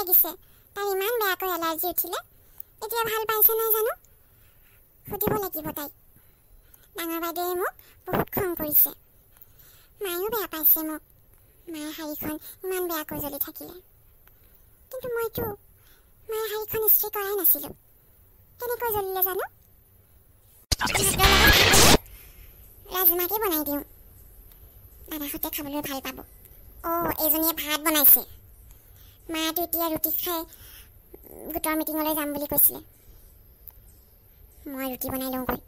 লাগিছে তাই ইমান বেয়াকৈ এলাৰ্জি উঠিলে এতিয়া ভাল পাইছে নাই জানো সুধিব লাগিব তাই ডাঙৰ বাইদেৱে মোক বহুত খং কৰিছে মায়েও বেয়া পাইছে মোক মায়ে শাৰীখন ইমান বেয়াকৈ জ্বলি থাকিলে কিন্তু মইতো মায়ে শাৰীখন ইস্ত্ৰি কৰাই নাছিলোঁ কেনেকৈ জ্বলিলে জানো ৰাজমাকে বনাই দিওঁ দাদাহঁতে খাবলৈ ভাল পাব এইজনীয়ে ভাত বনাইছে মায়েতো এতিয়া ৰুটি খাই গোটৰ মিটিঙলৈ যাম বুলি কৈছিলে মই ৰুটি বনাই লওঁগৈ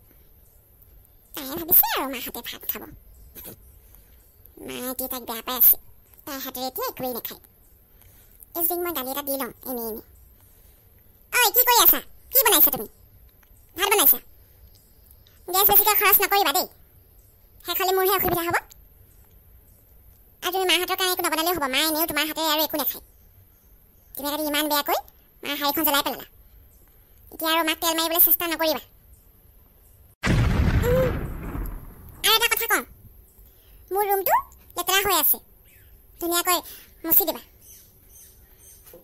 তাই ভাবিছে আৰু মাহঁতে ভাত খাব মায়ে এতিয়া তাইক বেয়া পাই আছে তাইৰ হাতেৰে এতিয়া একোৱেই নাখায় এইজনীক মই গালি এটা দি লওঁ এনেই কি কৰি আছা কি বনাইছা তুমি ভাত বনাইছা গেছ বেছিকৈ খৰচ নকৰিবা দেই শেষ হ'লে মোৰহে অসুবিধা হ'ব আৰু তুমি মাহঁতৰ কাৰণে একো নবনালেও হ'ব মায়ে এনেও তোমাৰ হাতেৰে আৰু একো নাখায় তুমি যদি ইমান বেয়াকৈ মাৰ শাৰীখন জ্বলাই পেলালা এতিয়া আৰু মাক তেল মাৰিবলৈ চেষ্টা নকৰিবা আৰু এটা কথা কওঁ মোৰ ৰুমটো লেতেৰা হৈ আছে ধুনীয়াকৈ মুচি দিবা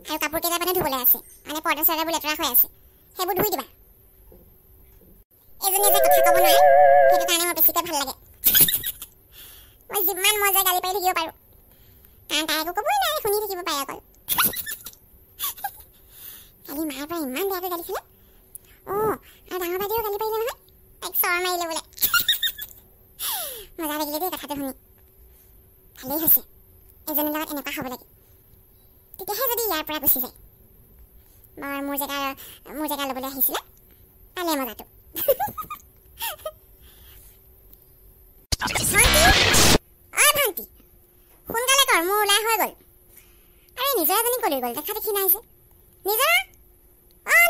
আৰু কাপোৰ কেইটামানো ধুবলৈ আছে মানে পৰ্দা চৰ্দাবোৰ লেতেৰা হৈ আছে সেইবোৰ ধুই দিবা এজনীয়ে যে কথা ক'ব নোৱাৰে সেইটো কাৰণে মোৰ বেছিকৈ ভাল লাগে মই যিমান মজাই গালি পাৰি থাকিব পাৰোঁ কাৰণ তাই একো ক'বই নাই শুনি থাকিব পাৰে অকল কালি মাৰ পৰা ইমান বেয়াকৈ গালি খালে আৰু ডাঙৰ বাইদেৱেও গালি পাৰিলে নহয় তাইক চৰ মাৰিলে বোলে মজা লাগিলে দেই কথাটো শুনি ভালেই হৈছে এজনীৰ লগত এনেকুৱা হ'ব লাগে তেতিয়াহে যদি ইয়াৰ পৰা গুচি যায় বৰ মোৰ জেগা ল'বলৈ আহিছিলে পালে মজাটো ভণ্টি সোনকালে কৰ মোৰ ওলাই হৈ গ'ল আৰু নিজৰ এজনী কলৈ গ'ল দেখা দেখি নাহিছে নিজৰা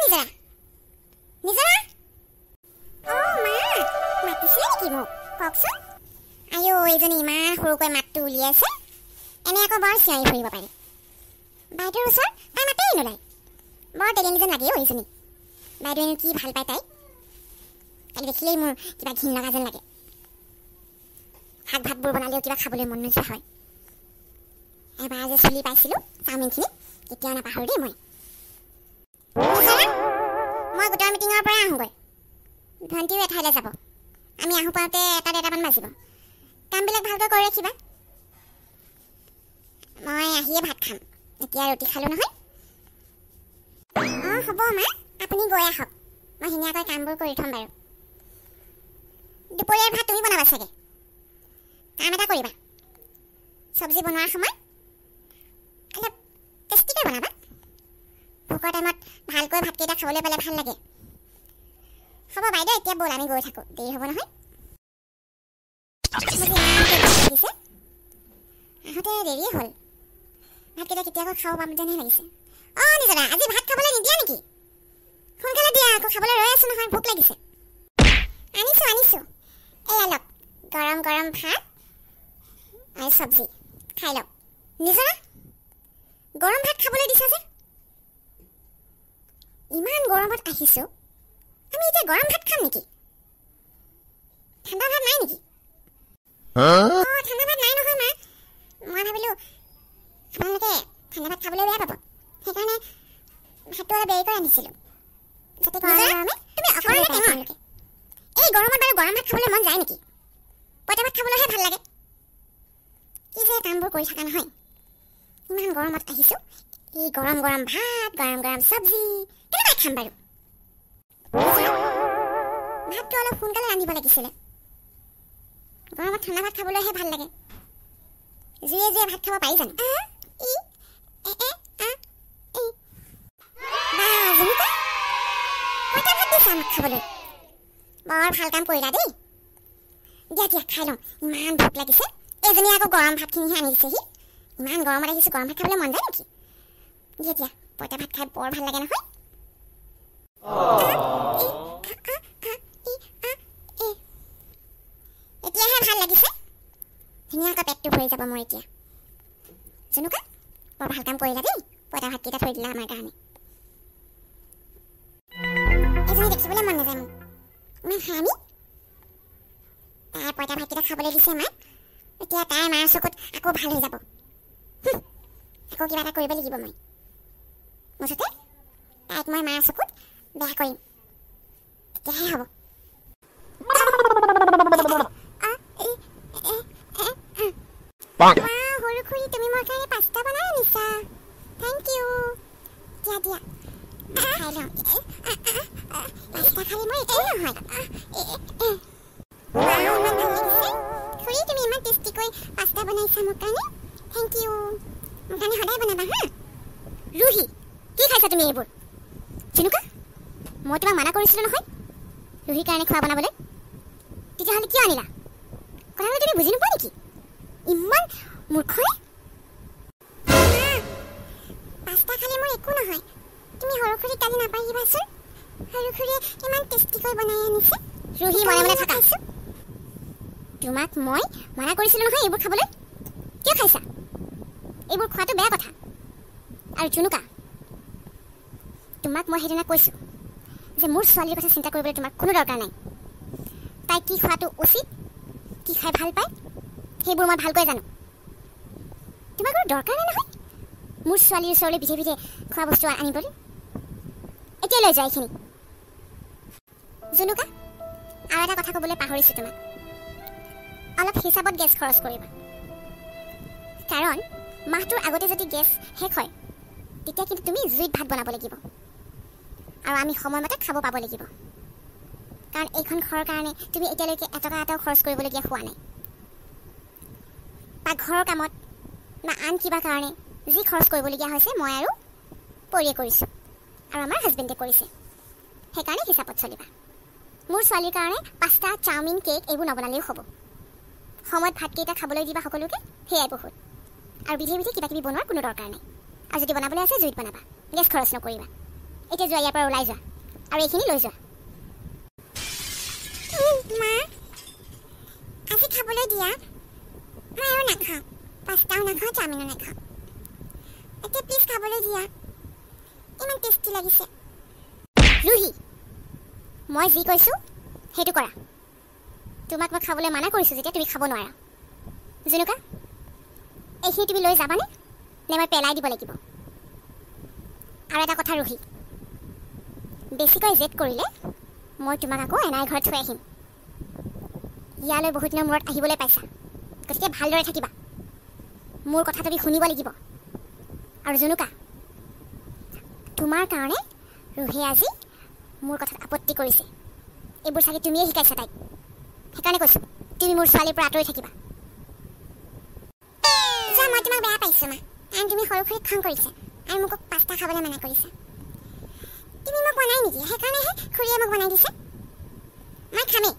নিজৰা নিজৰা মা মাতিছিলে নেকি মোক কওকচোন আইঅ এইজনী ইমান সৰুকৈ মাতটো উলিয়াইছে এনে আকৌ বৰ চিঞৰি ফুৰিব পাৰে বাইদেউৰ ওচৰত তাই মাতেই নোলায় বৰ তেলেনি যেন লাগে এইজনী বাইদেউৱেনো কি ভাল পায় তাইক তাইক দেখিলেই মোৰ কিবা ঘিণ লগা যেন লাগে শাক ভাতবোৰ বনালেও কিবা খাবলৈ মন নোযোৱা হয় এবাৰ যে চুলি পাইছিলোঁ চাওমিনখিনি কেতিয়াও নাপাহৰোঁ দেই মই গোটৰ মিটিঙৰ পৰা আহোঁগৈ ভণ্টিও এঠাইলৈ যাব আমি আহোঁ পাওঁতে 1-2টামান বাজিব কামবিলাক ভালকৈ কৰি ৰাখিবা মই আহিয়ে ভাত খাম এতিয়া ৰুটি খালোঁ নহয় হ'ব মা আপুনি গৈ আহক মই ধুনীয়াকৈ কামবোৰ কৰি থ'ম বাৰু দুপৰীয়াৰ ভাত তুমি বনাবা চাগে কাম এটা কৰিবা চব্জি বনোৱাৰ সময়ত অলপ টেষ্টিকৈ বনাবা ভোকৰ টাইমত ভালকৈ ভাতকেইটা খাবলৈ পালে ভাল লাগে হ'ব বাইদেউ এতিয়া ব'ল আমি গৈ থাকোঁ দেৰি হ'ব নহয় আহোঁতে দেৰিয়ে হ'ল ভাতকেইটা কেতিয়াকৈ খাব পাম যেনহে লাগিছে নিজৰা আজি ভাত খাবলৈ নিদিয়া নেকি সোনকালে দিয়া আকৌ খাবলৈ ৰৈ আছোঁ নহয় ভোক লাগিছে আনিছোঁ এয়া লওক গৰম গৰম ভাত আৰু চব্জি খাই লওক নিজৰা গৰম ভাত খাবলৈ দিছা যে ইমান গৰমত আহিছোঁ আমি এতিয়া গৰম ভাত খাম নেকি ঠাণ্ডা ভাত নাই নেকি ঠাণ্ডা ভাত নাই নহয় মা মই ভাবিলোঁ আপোনালোকে ঠাণ্ডা ভাত খাবলৈ বেয়া পাব সেইকাৰণে ভাতটো অলপ দেৰিকৈ আনিছিলোঁ যাতে গৰমে তুমি অকলে তেওঁলোকে এই গৰমত বাৰু গৰম ভাত খাবলৈ মন যায় নেকি পইতা ভাত খাবলৈহে ভাল লাগে কি যে কামবোৰ কৰি থকা নহয় ইমান গৰমত আহিছোঁ এই গৰম গৰম ভাত গৰম গৰম চব্জি কেনেকৈ খাম বাৰু ভাতটো অলপ সোনকালে ৰান্ধিব লাগিছিলে গৰমত ঠাণ্ডা ভাত খাবলৈহে ভাল লাগে জুয়ে জুয়ে ভাত খাব পাৰি জানো পইতা ভাত দিছা আমাক খাবলৈ বৰ ভাল কাম কৰিলা দেই দিয়া খাই লওঁ ইমান ভোক লাগিছে এজনী আকৌ গৰম ভাতখিনিহে আনি দিছেহি ইমান গৰমত আহিছোঁ গৰম ভাত খাবলৈ মন যায় নেকি দিয়া পইতা ভাত খাই বৰ ভাল লাগে নহয় এতিয়াহে ভাল লাগিছে ধুনীয়াকৈ পেটটো ভৰি যাব মোৰ এতিয়া জনুকা বৰ ভাল কাম কৰিলা দেই পইতা ভাতকেইটা থৈ দিলা আমাৰ কাৰণে এজনী দেখিবলৈ মন নাযায় মোক ইমান হামি তাই পইতা ভাতকেইটা খাবলৈ দিছে মাক এতিয়া তাইৰ মাৰ চকুত আকৌ ভাল হৈ যাব আকৌ কিবা এটা কৰিব লাগিব মই মুঠতে তাইক মই মাৰ চকুত বেয়া কৰিম তেতিয়াহে হ'ব সৰু খুৰী তুমি মোৰ কাৰণে পাস্তা বনাই আনিছা থেংক ইউ দিয়া দিয়া খাই লওঁ পাস্তা খালে মোৰ একো নহয় ইমান ভাল লাগিছে খুৰী তুমি ইমান টেষ্টিকৈ পাস্তা বনাইছা মোৰ কাৰণে থেংক ইউ মোৰ কাৰণে সদায় বনাবা হা ৰুহি কি খাইছা তুমি এইবোৰ চিনুকা মই তোমাক মানা কৰিছিলোঁ নহয় ৰুহিৰ কাৰণে খোৱা বনাবলৈ তেতিয়াহ'লে কিয় আনিলা কথাটো তুমি বুজি নোপোৱা নেকি ইমান মূৰ্খই পাস্তা খালে মোৰ একো নহয় তুমি সৰু খুৰী কালি নাপাহিবাচোন সৰু খুৰীয়ে ইমান টেষ্টিকৈ বনাই আনিছে ৰুহি মনে মনে থাকা তোমাক মই মানা কৰিছিলোঁ নহয় এইবোৰ খাবলৈ কিয় খাইছা এইবোৰ খোৱাটো বেয়া কথা আৰু জুনুকা তোমাক মই সেইদিনা কৈছোঁ যে মোৰ ছোৱালীৰ কথা চিন্তা কৰিবলৈ তোমাৰ কোনো দৰকাৰ নাই তাই কি খোৱাটো উচিত কি খাই ভাল পায় সেইবোৰ মই ভালকৈ জানো তোমাৰ কোনো দৰকাৰ নাই নহয় মোৰ ছোৱালীৰ ওচৰলৈ বিধে বিধে খোৱা বস্তু আনিবলৈ এতিয়া লৈ যোৱা এইখিনি জুনুকা আৰু এটা কথা ক'বলৈ পাহৰিছোঁ তোমাক অলপ হিচাপত গেছ খৰচ কৰিবা কাৰণ মাহটোৰ আগতে যদি গেছ শেষ হয় তেতিয়া কিন্তু তুমি জুইত ভাত বনাব লাগিব আৰু আমি সময়মতে খাব পাব লাগিব কাৰণ এইখন ঘৰৰ কাৰণে তুমি এতিয়ালৈকে এটকা এটাও খৰচ কৰিবলগীয়া হোৱা নাই বা ঘৰৰ কামত না আন কিবা কাৰণে যি খৰচ কৰিবলগীয়া হৈছে মই আৰু পৰিয়ে কৰিছোঁ আৰু আমাৰ হাজবেণ্ডে কৰিছে সেইকাৰণে হিচাপত চলিবা মোৰ ছোৱালীৰ কাৰণে পাস্তা চাওমিন কেক এইবোৰ নবনালেও হ'ব সময়ত ভাতকেইটা খাবলৈ দিবা সকলোকে সেয়াই বহুত আৰু বিধে বিধে কিবা কিবি বনোৱাৰ কোনো দৰকাৰ নাই আৰু যদি বনাবলৈ আছে জুইত বনাবা গেছ খৰচ নকৰিবা এতিয়া যোৱা ইয়াৰ পৰা ওলাই যোৱা আৰু এইখিনি লৈ যোৱা মা আজি খাবলৈ দিয়া মই আৰু নাখাওঁ পাস্তাও নাখাওঁ চাওমিনো নাখাওঁ এতিয়া প্লিজ খাবলৈ দিয়া ইমান টেষ্টি লাগিছে ৰুহি মই যি কৈছোঁ সেইটো কৰা তোমাক মই খাবলৈ মানা কৰিছোঁ যেতিয়া তুমি খাব নোৱাৰা জুনুকা এইখিনি তুমি লৈ যাবানে নে মই পেলাই দিব লাগিব আৰু এটা কথা ৰুহি বেছিকৈ জেদ কৰিলে মই তোমাক আকৌ এনাই ঘৰত থৈ আহিম ইয়ালৈ বহুত দিনৰ মূৰত আহিবলৈ পাইছা গতিকে ভালদৰে থাকিবা মোৰ কথা তুমি শুনিব লাগিব আৰু জুনুকা তোমাৰ কাৰণে ৰুহিয়ে আজি মোৰ কথাত আপত্তি কৰিছে এইবোৰ চাগে তুমিয়ে শিকাইছা তাইক সেইকাৰণে কৈছোঁ তুমি মোৰ ছোৱালীৰ পৰা আঁতৰি থাকিবা মই তোমাক বেয়া পাইছোঁ মা কাৰণ তুমি সৰু খুৰীক খং কৰিছা আৰু মোক পাস্তা খাবলৈ মানা কৰিছা তুমি মোক বনাই নিদিয়া সেইকাৰণেহে খুৰীয়ে মোক বনাই দিছে মই খামেই